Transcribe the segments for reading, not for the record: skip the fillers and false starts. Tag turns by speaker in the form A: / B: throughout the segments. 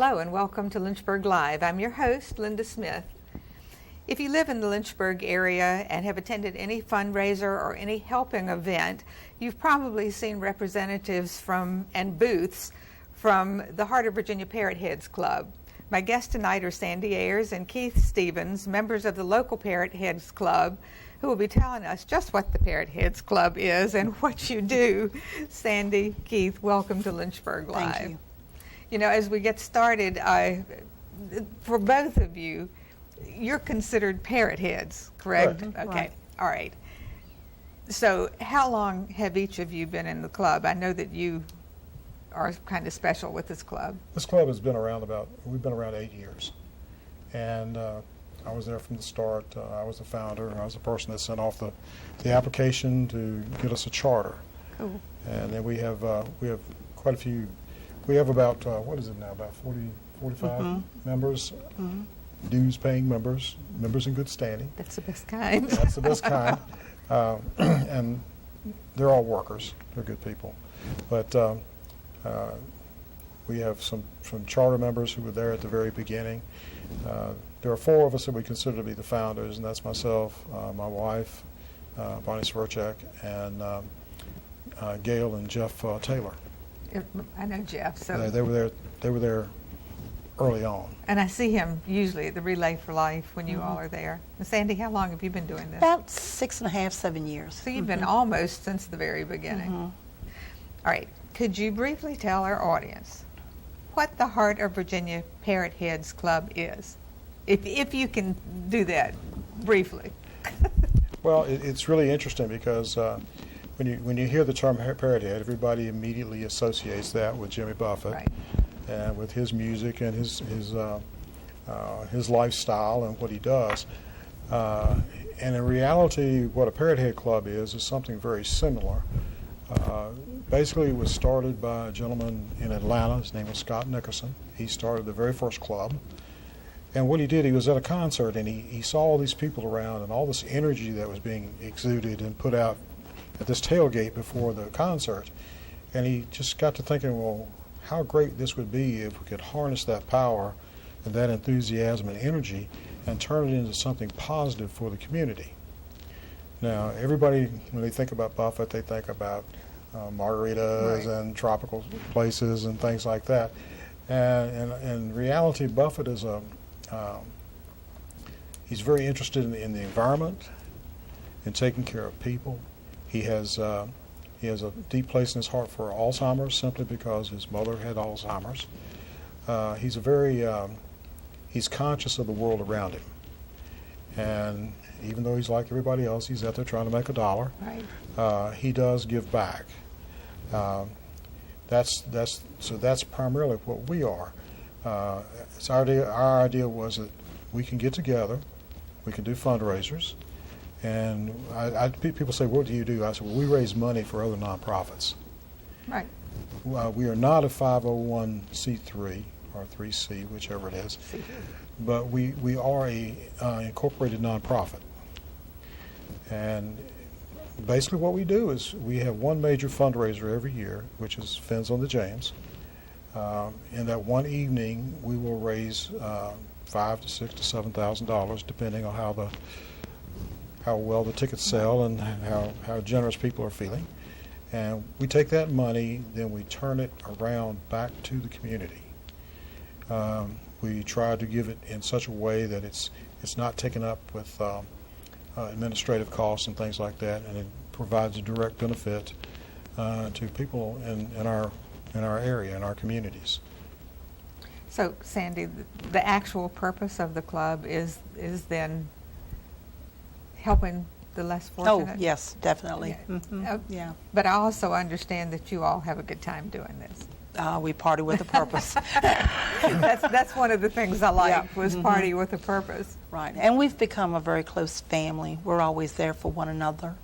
A: Hello and welcome to Lynchburg Live. I'm your host, Linda Smith. If you live in the Lynchburg area and have attended any fundraiser or any helping event, you've probably seen representatives from and booths from the Heart of Virginia Parrott Heads Club. My guests tonight are Sandy Ayers and Keith Stevens, members of the local Parrott Heads Club, who will be telling us just what the Parrott Heads Club is and what you do. Sandy, Keith, welcome to Lynchburg Live.
B: Thank you.
A: You know, as we get started, for both of you, you're considered Parrott Heads, correct?
B: Correct.
A: Okay,
B: Right.
A: All right. So how long have each of you been in the club? I know that you are kind of special with this club.
C: This club has been around we've been around 8 years. And I was there from the start. I was the founder. I was the person that sent off the application to get us a charter.
A: Cool.
C: And then we have quite a few. We have about, what is it now, about 40, 45 members, dues-paying members in good standing.
A: That's the best kind.
C: That's the best kind. And they're all workers. They're good people. But we have some charter members who were there at the very beginning. There are 4 of us that we consider to be the founders, and that's myself, my wife, Bonnie Sverchek, and Gail and Jeff Taylor.
A: I know Jeff. So
C: They were there early on.
A: And I see him usually at the Relay for Life when you all are there. And Sandy, how long have you been doing this?
B: About 6.5, 7 years.
A: So you've been almost since the very beginning. All right. Could you briefly tell our audience what the Heart of Virginia Parrott Heads Club is? If you can do that briefly.
C: Well, it's really interesting because when you hear the term Parrott Head, everybody immediately associates that with Jimmy Buffett,
A: Right.
C: and with his music and his lifestyle and what he does. And in reality, what a Parrott Head Club is something very similar. Basically, it was started by a gentleman in Atlanta. His name was Scott Nickerson. He started the very first club. And what he did, he was at a concert, and he saw all these people around and all this energy that was being exuded and put out at this tailgate before the concert. And he just got to thinking, well, how great this would be if we could harness that power and that enthusiasm and energy and turn it into something positive for the community. Now, everybody, when they think about Buffett, they think about margaritas and tropical places and things like that. And in reality, Buffett is he's very interested in the environment, in taking care of people. He has a deep place in his heart for Alzheimer's, simply because his mother had Alzheimer's. He's conscious of the world around him, and even though he's like everybody else, he's out there trying to make a dollar.
A: Right.
C: He does give back. That's primarily what we are. So our idea was that we can get together, we can do fundraisers, and people say, "What do you do?" I said, "Well, we raise money for other nonprofits."
A: Right.
C: We are not a 501c3 or 3C, whichever it is, but we are a incorporated nonprofit. And basically what we do is we have one major fundraiser every year, which is Fins on the James. In that one evening, we will raise $5,000 to $6,000 to $7,000, depending on how well the tickets sell and how generous people are feeling. And we take that money, then we turn it around back to the community. We try to give it in such a way that it's not taken up with administrative costs and things like that, and it provides a direct benefit to people in our area, in our communities.
A: So, Sandy, the actual purpose of the club is then helping the less fortunate?
B: Oh, yes, definitely.
A: Yeah.
B: Yeah.
A: But I also understand that you all have a good time doing this.
B: We party with a purpose.
A: That's one of the things I liked, was party with a purpose.
B: Right. And we've become a very close family. We're always there for one another.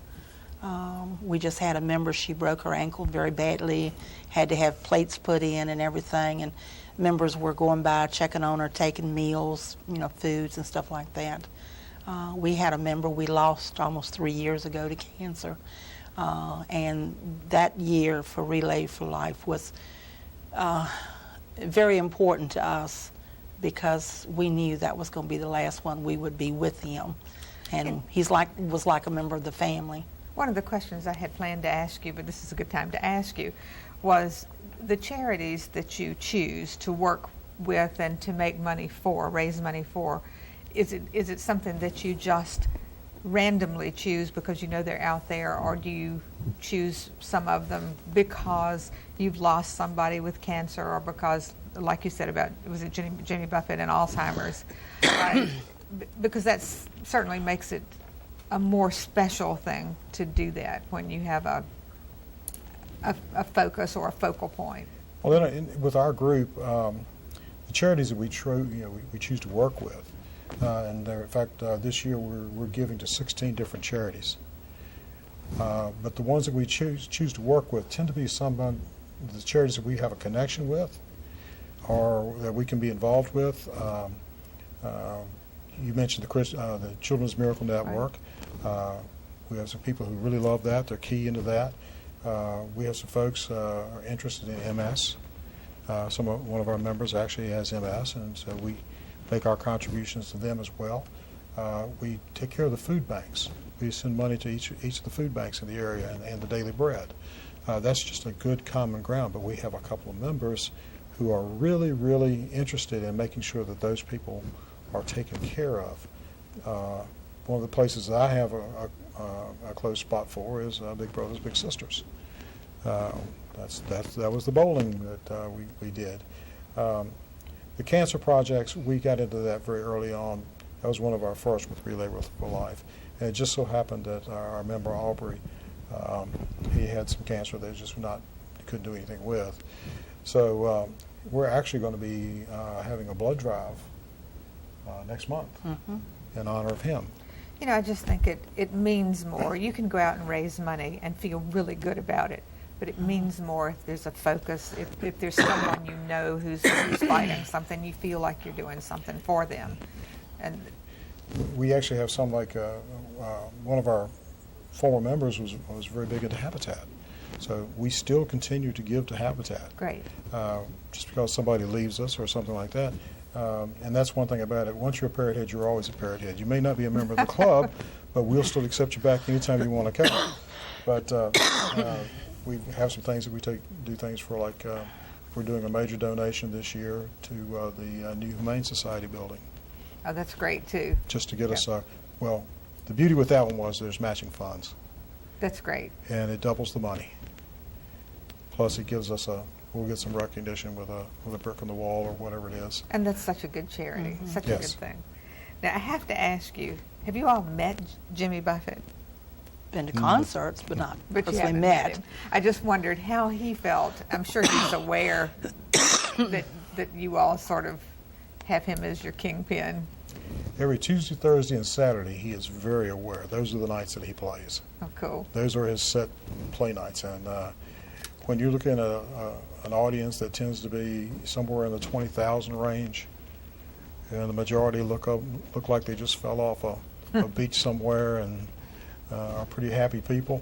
B: We just had a member, she broke her ankle very badly, had to have plates put in and everything, and members were going by, checking on her, taking meals, foods and stuff like that. We had a member we lost almost 3 years ago to cancer, and that year for Relay for Life was very important to us because we knew that was going to be the last one we would be with him. And was like a member of the family.
A: One of the questions I had planned to ask you, but this is a good time to ask you, was the charities that you choose to work with and to make money for, raise money for, is it something that you just randomly choose because you know they're out there, or do you choose some of them because you've lost somebody with cancer, or because, like you said about, was it Jimmy Buffett and Alzheimer's? Because that certainly makes it a more special thing to do that when you have a focus or a focal point.
C: Well, then with our group, the charities that we choose to work with, and in fact, this year we're giving to 16 different charities. But the ones that we choose to work with tend to be the charities that we have a connection with, or that we can be involved with. You mentioned the Children's Miracle Network. Right. We have some people who really love that. They're key into that. We have some folks are interested in MS. One of our members actually has MS, and so we make our contributions to them as well. We take care of the food banks. We send money to each of the food banks in the area and the Daily Bread. That's just a good common ground, but we have a couple of members who are really, really interested in making sure that those people are taken care of. One of the places that I have a close spot for is Big Brothers Big Sisters. That was the bowling that we did. The cancer projects, we got into that very early on. That was one of our first with Relay for Life. And it just so happened that our member Aubrey, he had some cancer that just couldn't do anything with. So we're actually going to be having a blood drive next month in honor of him.
A: You know, I just think it means more. You can go out and raise money and feel really good about it, but it means more if there's a focus, if there's someone you know who's fighting something, you feel like you're doing something for them. And
C: we actually have some, like one of our former members was very big into Habitat. So we still continue to give to Habitat.
A: Great.
C: Just because somebody leaves us or something like that. And that's one thing about it. Once you're a Parrott head, you're always a Parrott head. You may not be a member of the club, but we'll still accept you back anytime you want to come. But we have some things that we do things for, like we're doing a major donation this year to the new Humane Society building.
A: Oh, that's great too.
C: Just to get us, well, the beauty with that one was there's matching funds.
A: That's great.
C: And it doubles the money. Plus it gives us we'll get some recognition with a brick on the wall or whatever it is.
A: And that's such a good charity, such a
C: Yes.
A: good thing. Now I have to ask you, have you all met Jimmy Buffett?
B: Been to concerts, but not
A: But you
B: personally
A: haven't
B: met.
A: him. I just wondered how he felt. I'm sure he's aware that you all sort of have him as your kingpin.
C: Every Tuesday, Thursday, and Saturday, he is very aware. Those are the nights that he plays.
A: Oh, cool.
C: Those are his set play nights. And when you're looking at an audience that tends to be somewhere in the 20,000 range, and the majority look like they just fell off a beach somewhere and are pretty happy people,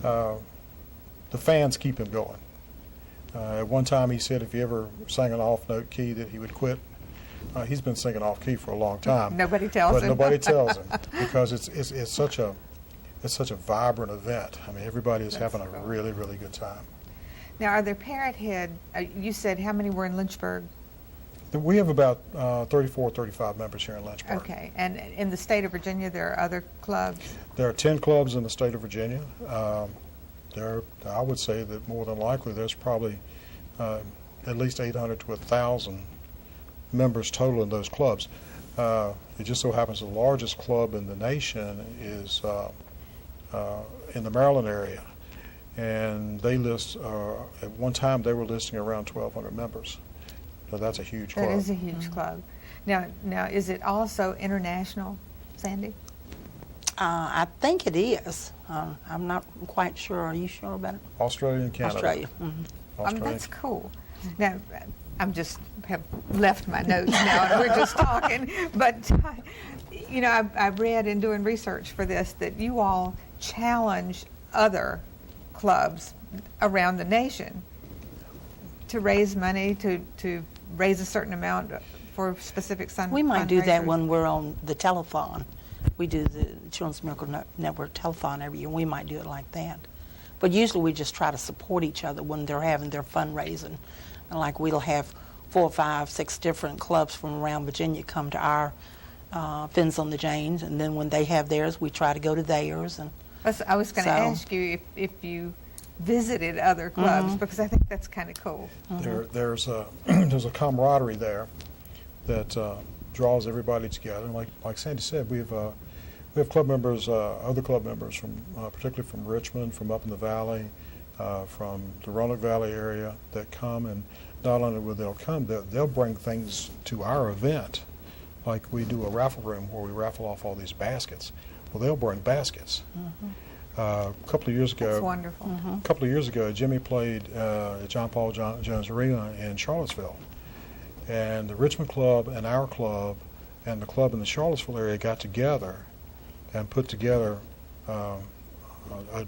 C: the fans keep him going. At one time, he said if he ever sang an off-note key that he would quit. He's been singing off-key for a long time.
A: Nobody tells him.
C: But nobody tells him because it's such a vibrant event. I mean, everybody is having a really, really good time.
A: Now, are there Parrott Head, you said how many were in Lynchburg?
C: We have about 34, 35 members here in Lynchburg.
A: Okay, and in the state of Virginia, there are other clubs?
C: There are 10 clubs in the state of Virginia. I would say that more than likely there's probably at least 800 to 1,000 members total in those clubs. It just so happens the largest club in the nation is in the Maryland area, and they list at one time they were listing around 1,200 members. So that's a huge club.
A: That is a huge club. Now, is it also international, Sandy?
B: I think it is. I'm not quite sure. Are you sure about it?
C: Australia and Canada.
B: Australia.
A: That's cool. Now, I'm just have left my notes now, and we're just talking. But you know, I read in doing research for this that you all challenge other clubs around the nation. to raise money to raise a certain amount for specific
B: We might do that
A: fundraisers?
B: when we're on the telethon. We do the Children's Miracle Network telethon every year. We might do it like that. But usually we just try to support each other when they're having their fundraising. And like we'll have 4, 5, 6 different clubs from around Virginia come to our Fins on the Janes, and then when they have theirs, we try to go to theirs. And
A: I was going to
B: so-
A: ask you if you visited other clubs, because I think that's kind of cool.
C: There's a camaraderie there that draws everybody together. And like Sandy said, we have club members, other club members from particularly from Richmond, from up in the valley, from the Roanoke Valley area that come, and not only will they come, they'll bring things to our event. Like we do a raffle room where we raffle off all these baskets. Well, they'll bring baskets. A couple of years ago,
A: That's wonderful.
C: a couple of years ago, Jimmy played at John Paul Jones Arena in Charlottesville, and the Richmond Club and our club and the club in the Charlottesville area got together and put together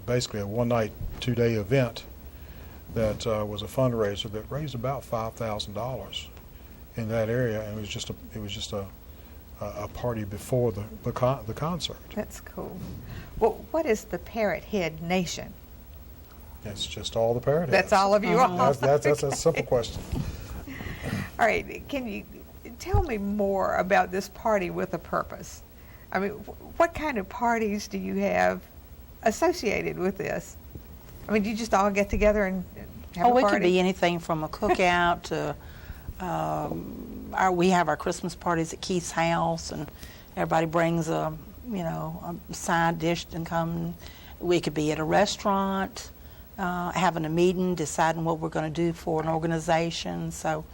C: basically a one-night, 2-day event that was a fundraiser that raised about $5,000 in that area, and it was just a party before the concert.
A: That's cool. Well, what is the Parrott Head Nation?
C: It's just all the Parrott
A: That's
C: heads.
A: all of you all?
C: That's a simple question.
A: All right, can you tell me more about this party with a purpose? I mean, what kind of parties do you have associated with this? I mean, do you just all get together and have a
B: it
A: party?
B: could be anything from a cookout to we have our Christmas parties at Keith's house, and everybody brings a side dish and come. We could be at a restaurant, having a meeting, deciding what we're going to do for an organization. So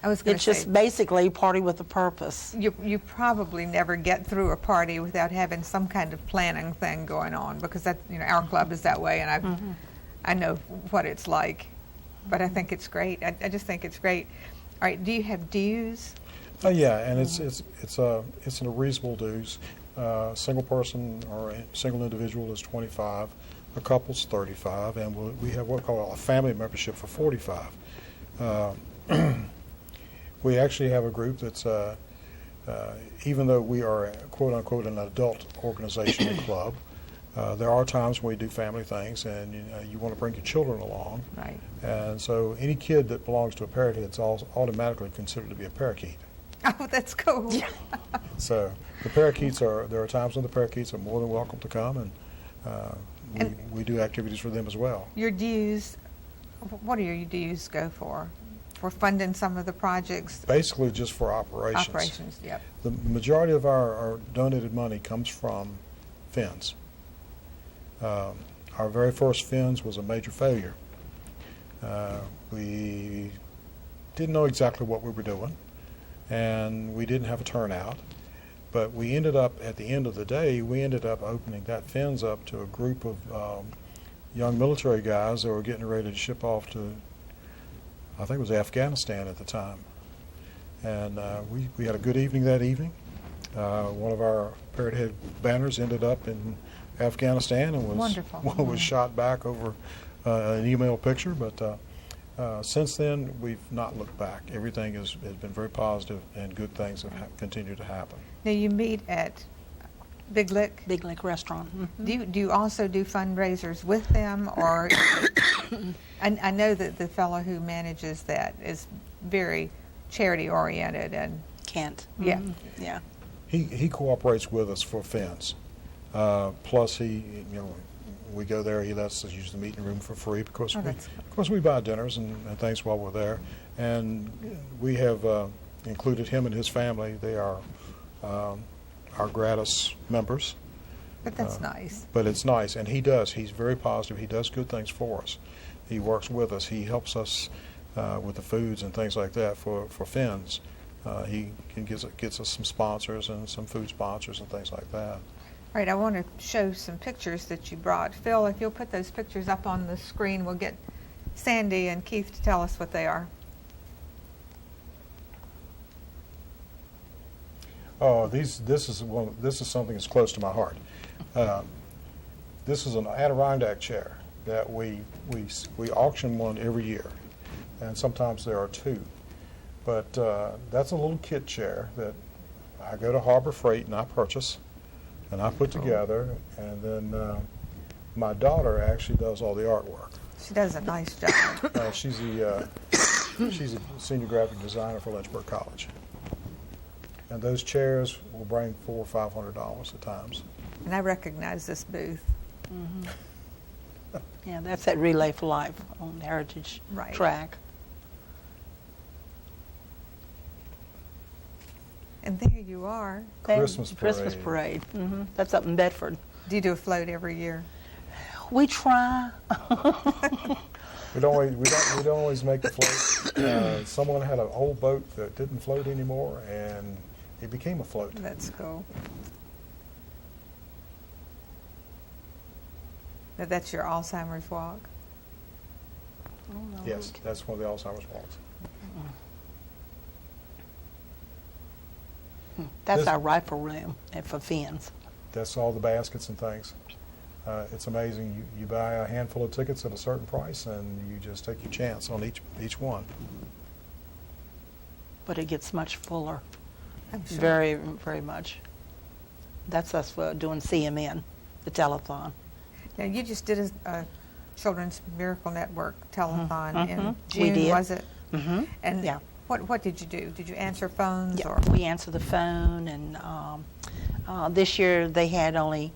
A: I was going
B: it's
A: to
B: just
A: say,
B: basically party with a purpose.
A: you probably never get through a party without having some kind of planning thing going on, because that our club is that way, and I know what it's like. But I think it's great. I just think it's great. All right, do you have dues?
C: Yeah, and it's in a reasonable dues. Single person or a single individual is $25, a couple's $35, and we have what we call a family membership for $45. We actually have a group that's, even though we are quote unquote an adult organization and club, there are times when we do family things, and you want to bring your children along.
A: Right.
C: And so any kid that belongs to a parakeet is automatically considered to be a parakeet.
A: Oh, that's cool.
C: So the parakeets there are times when the parakeets are more than welcome to come, and we do activities for them as well.
A: Your dues, what do your dues go for? For funding some of the projects?
C: Basically just for operations.
A: Operations, yep.
C: The majority of our donated money comes from Fins. Our very first Fins was a major failure. We didn't know exactly what we were doing, and we didn't have a turnout. But we ended up, at the end of the day, we ended up opening that Fins up to a group of young military guys that were getting ready to ship off to, I think it was Afghanistan at the time. And we had a good evening that evening. One of our Parrott Head banners ended up in Afghanistan and was
A: Wonderful.
C: was shot back over an email picture. But since then, we've not looked back. Everything has been very positive, and good things have continued to happen.
A: Now, you meet at Big Lick.
B: Big Lake Restaurant.
A: Do you also do fundraisers with them, or I know that the fellow who manages that is very charity oriented, and
B: Kent.
A: yeah.
B: Yeah.
C: He cooperates with us for Fins. Plus, we go there. He lets us use the meeting room for free because of course we buy dinners and things while we're there. And we have included him and his family. They are our gratis members.
A: But that's nice.
C: But it's nice, and he's very positive. He does good things for us. He works with us. He helps us with the foods and things like that for Fins. He gets us some sponsors and some food sponsors and things like that.
A: All right, I want to show some pictures that you brought. Phil, if you'll put those pictures up on the screen, we'll get Sandy and Keith to tell us what they are.
C: Oh, this is something that's close to my heart. This is an Adirondack chair that we auction one every year. and sometimes there are two. But that's a little kit chair that I go to Harbor Freight and I purchase and I put together, and then my daughter actually does all the artwork.
A: She does a nice job.
C: She's a senior graphic designer for Lynchburg College. And those chairs will bring $400 or $500 at times.
A: And I recognize this booth.
B: Yeah, that's at Relay for Life on the Heritage
A: Right.
B: track.
A: And there you are.
C: Christmas
B: Christmas parade. That's up in Bedford.
A: Do you do a float every year?
B: We try.
C: We don't always make the float. Someone had an old boat that didn't float anymore, and it became a float.
A: That's cool. Now, that's your Alzheimer's walk.
B: Oh, no.
C: Yes, that's one of the Alzheimer's walks.
B: That's
C: This-
B: our rifle room and for fins.
C: That's all the baskets and things. It's amazing. You buy a handful of tickets at a certain price, and you just take your chance on each one.
B: But it gets much fuller.
A: I'm sure.
B: Very, very much. That's us for doing CMN, the telethon.
A: Now, you just did a Children's Miracle Network telethon in
B: We
A: June,
B: did.
A: was it?
B: Mm-hmm.
A: And
B: Yeah.
A: what did you do? Did you answer phones?
B: Yeah,
A: Or?
B: we answer the phone, and this year they had only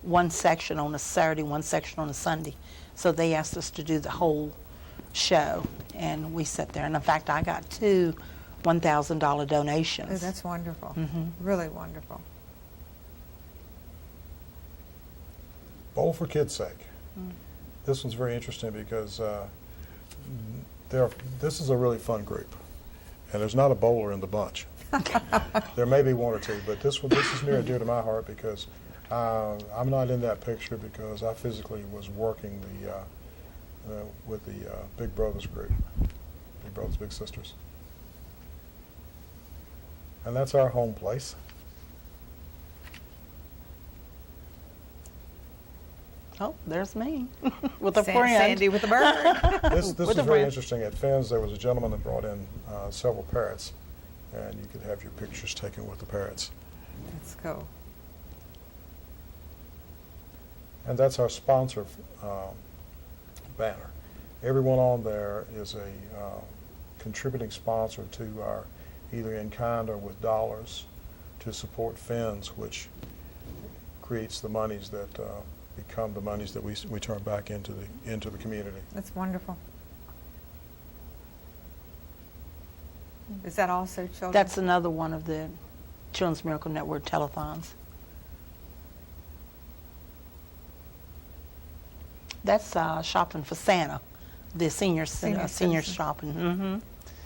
B: one section on a Saturday, one section on a Sunday. So they asked us to do the whole show, and we sat there. And in fact, I got 2 $1,000 donations.
A: Oh, that's wonderful.
B: Mm-hmm.
A: Really wonderful.
C: Bowl for Kids' Sake. This one's very interesting because this is a really fun group, and there's not a bowler in the bunch. There may be one or two, but this is near and dear to my heart because I'm not in that picture because I physically was working with the Big Brothers group, Big Brothers Big Sisters, and that's our home place.
B: Oh, there's me with a friend.
A: Sandy with a bird.
C: This
B: With
C: was
B: a
C: very
B: friend.
C: interesting. At Finn's, there was a gentleman that brought in several parrots, and you could have your pictures taken with the parrots.
A: That's cool.
C: And that's our sponsor banner. Everyone on there is a contributing sponsor to our either in kind or with dollars to support Finn's, which creates the monies that become the monies that we turn back into the community.
A: That's wonderful. Is that also children?
B: That's another one of the Children's Miracle Network telethons. That's shopping for Santa, the senior
A: citizen.
B: shopping. Mm-hmm.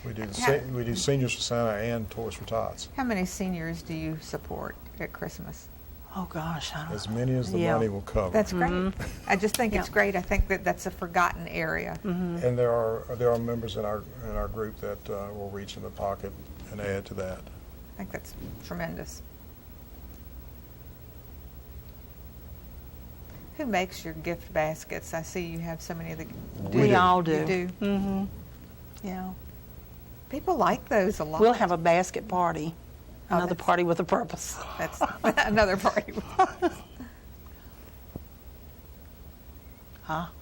C: We do Seniors for Santa and Toys for Tots.
A: How many seniors do you support at Christmas?
B: Oh gosh, I don't
C: As many as the
B: Yeah.
C: money will cover.
A: That's great.
B: Mm-hmm.
A: I just think it's
B: Yeah.
A: great. I think that's a forgotten area.
C: And there are members in our group that will reach in the pocket and add to that.
A: I think that's tremendous. Who makes your gift baskets? I see you have so many of the.
B: We
C: do.
B: all do.
A: You do.
B: Mm-hmm. Yeah.
A: People like those a lot.
B: We'll have a basket party,
A: Oh,
B: another
A: that's-
B: party with a purpose.
A: That's another party.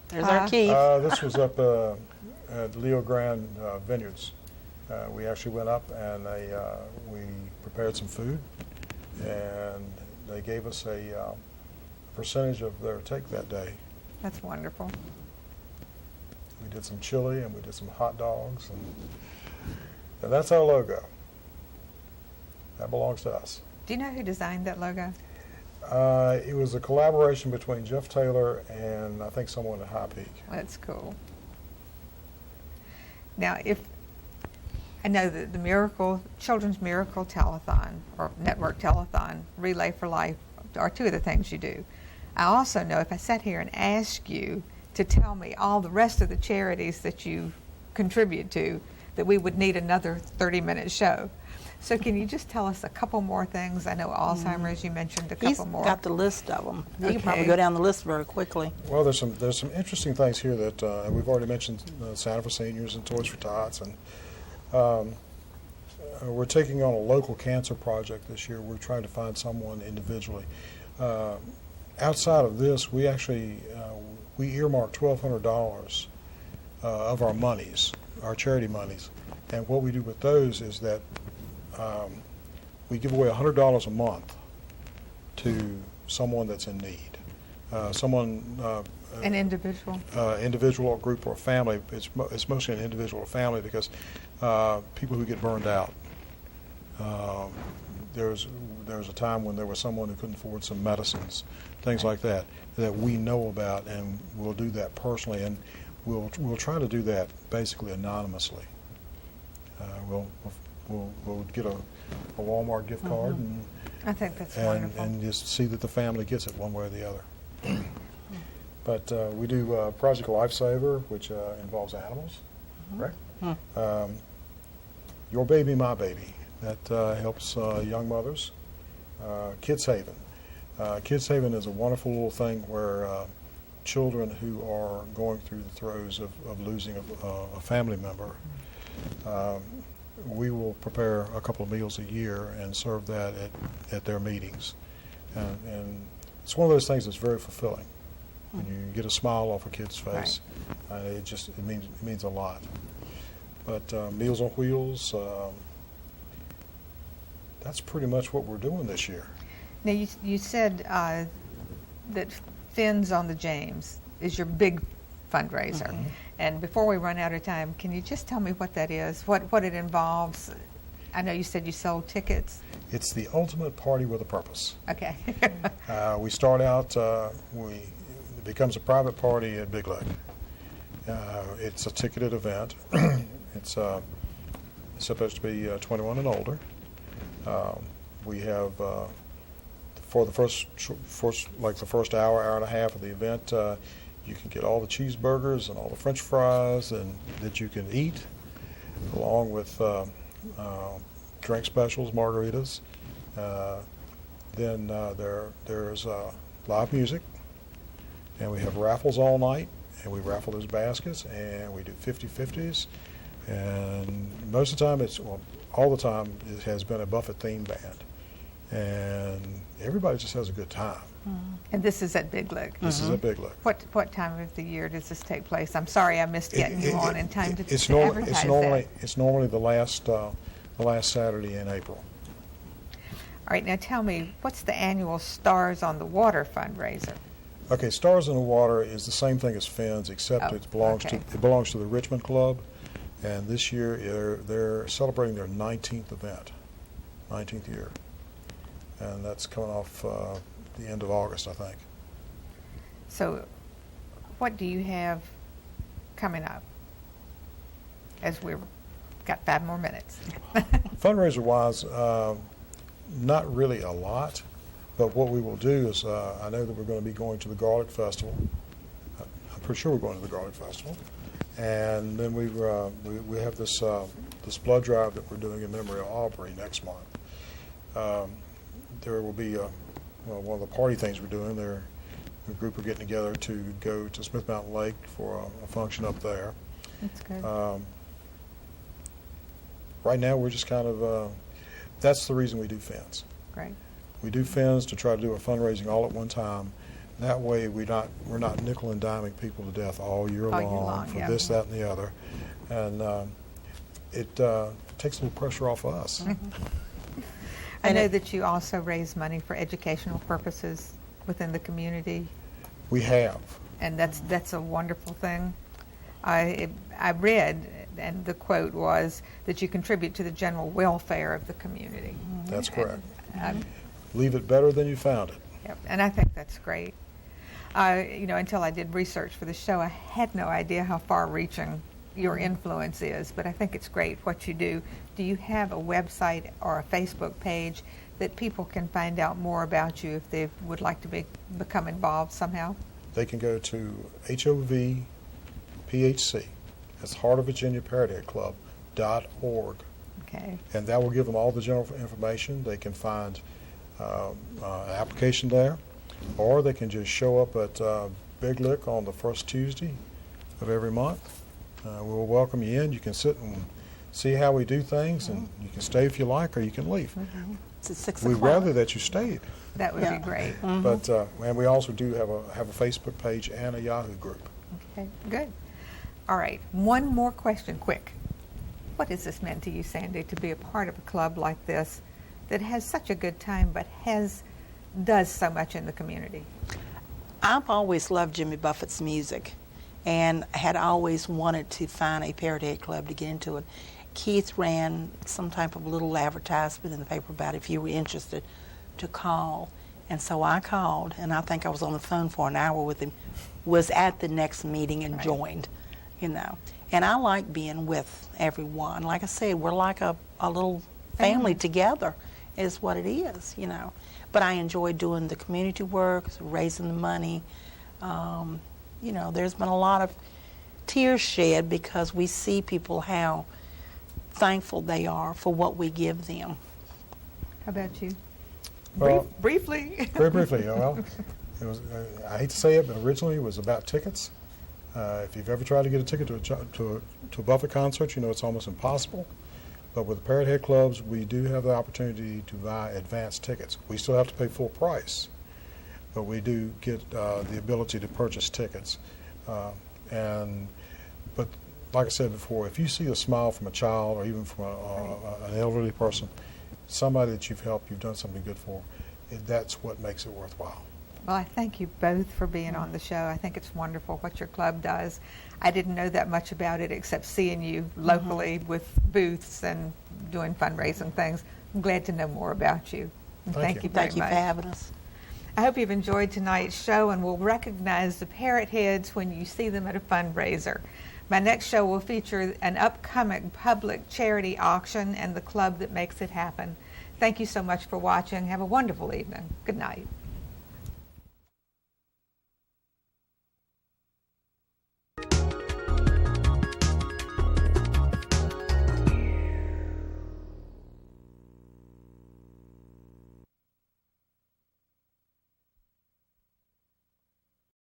B: There's our key.
C: This was up at Leo Grand Vineyards. We actually went up and we prepared some food, and they gave us a percentage of their take that day.
A: That's wonderful.
C: We did some chili and we did some hot dogs, and that's our logo. That belongs to us.
A: Do you know who designed that logo?
C: It was a collaboration between Jeff Taylor and I think someone at High Peak.
A: That's cool. Now, if I know that the Children's Miracle Telethon or Network Telethon, Relay for Life are two of the things you do. I also know if I sat here and asked you to tell me all the rest of the charities that you contribute to, that we would need another 30-minute show. So can you just tell us a couple more things? I know Alzheimer's, you mentioned a couple
B: He's
A: more.
B: got the list of them. You can probably
A: Okay.
B: go down the list very quickly.
C: Well, there's some interesting things here that we've already mentioned, Santa for Seniors and Toys for Tots, and we're taking on a local cancer project this year. We're trying to find someone individually. Outside of this, we actually we earmark $1,200 of our monies, our charity monies, and what we do with those is that we give away $100 a month to someone that's in need.
A: An individual?
C: Individual or group or family. It's mostly an individual or family because people who get burned out. There was a time when there was someone who couldn't afford some medicines, things like that we know about, and we'll do that personally, and we'll try to do that basically anonymously. We'll get a Walmart gift card
A: I think that's wonderful.
C: and just see that the family gets it one way or the other. But we do Project Lifesaver, which involves animals, correct? Your Baby, My Baby. That helps young mothers. Kids Haven. Kids Haven is a wonderful little thing where children who are going through the throes of losing a family member, we will prepare a couple of meals a year and serve that at their meetings. And it's one of those things that's very fulfilling. When you get a smile off a kid's face, it means a lot. But Meals on Wheels, that's pretty much what we're doing this year.
A: Now, you said that Fins on the James is your big fundraiser. And before we run out of time, can you just tell me what that is, what it involves? I know you said you sold tickets.
C: It's the ultimate party with a purpose.
A: Okay.
C: We start out, it becomes a private party at Big Lake. It's a ticketed event. It's supposed to be 21 and older. We have, for the first hour and a half of the event, you can get all the cheeseburgers and all the French fries that you can eat, along with drink specials, margaritas. Then there's live music, and we have raffles all night, and we raffle those baskets, and we do 50-50s, and most of the time all the time it has been a Buffett theme band, and everybody just has a good time.
A: And this is at Big Lake.
C: This is at Big Lake.
A: What time of the year does this take place? I'm sorry I missed getting you on in time to
C: It's
A: advertise that.
C: It's normally the last Saturday in April.
A: All right, now tell me, what's the annual Stars on the Water fundraiser?
C: Okay, Stars in the Water is the same thing as Fins, except
A: Oh,
C: it belongs
A: okay.
C: to the Richmond Club, and this year they're celebrating their 19th year, and that's coming off the end of August, I think.
A: So what do you have coming up as we've got 5 more minutes?
C: Fundraiser-wise, not really a lot, but what we will do is, I know that we're going to be going to the Garlic Festival. I'm pretty sure we're going to the Garlic Festival. And then we have this blood drive that we're doing in memory of Aubrey next month. There will be one of the party things we're doing. A group are getting together to go to Smith Mountain Lake for a function up there.
A: That's good.
C: Right now, we're just kind of, that's the reason we do Fins.
A: Great.
C: We do Fins to try to do a fundraising all at one time. That way, we're not nickel and diming people to death all year long for
A: yeah.
C: this, that, and the other, and it takes a little pressure off of us.
A: I know that you also raise money for educational purposes within the community,
C: We have.
A: and that's a wonderful thing. I read, and the quote was that you contribute to the general welfare of the community.
C: That's correct.
A: And,
C: Leave it better than you found it.
A: yep, and I think that's great. Until I did research for the show, I had no idea how far-reaching your influence is, but I think it's great what you do. Do you have a website or a Facebook page that people can find out more about you if they would like to become involved somehow?
C: They can go to HOVPHC, that's Heart of Virginia Parrott Club.org,
A: Okay.
C: And that will give them all the general information. They can find an application there, or they can just show up at Big Lick on the first Tuesday of every month. We'll welcome you in. You can sit and see how we do things, and you can stay if you like, or you can leave.
B: It's at 6
C: We'd
B: o'clock.
C: rather that you stayed.
A: That would
B: Yeah.
A: be great.
C: But and we also do have a Facebook page and a Yahoo group.
A: Okay, good. All right, one more question, quick. What has this meant to you, Sandy, to be a part of a club like this that has such a good time but does so much in the community?
B: I've always loved Jimmy Buffett's music and had always wanted to find a Parrott club to get into it. Keith ran some type of little advertisement in the paper about if you were interested to call. And so I called, and I think I was on the phone for an hour with him, was at the next meeting and joined, you know. And I like being with everyone. Like I said, we're like a little family together is what it is, you know. But I enjoy doing the community work, raising the money. You know, there's been a lot of tears shed because we see people how thankful they are for what we give them.
A: How about you?
C: Well,
A: Briefly.
C: Very briefly, well, it was. I hate to say it, but originally it was about tickets. If you've ever tried to get a ticket to a Buffett concert, you know it's almost impossible. But with the Parrott Head clubs, we do have the opportunity to buy advance tickets. We still have to pay full price, but we do get the ability to purchase tickets. But like I said before, if you see a smile from a child or even from an elderly person, somebody that you've helped, you've done something good for, that's what makes it worthwhile.
A: Well, I thank you both for being on the show. I think it's wonderful what your club does. I didn't know that much about it except seeing you locally with booths and doing fundraising things. I'm glad to know more about you. And
C: Thank you.
A: you very
B: Thank you
A: much.
B: for having us.
A: I hope you've enjoyed tonight's show and will recognize the Parrott Heads when you see them at a fundraiser. My next show will feature an upcoming public charity auction and the club that makes it happen. Thank you so much for watching. Have a wonderful evening. Good night.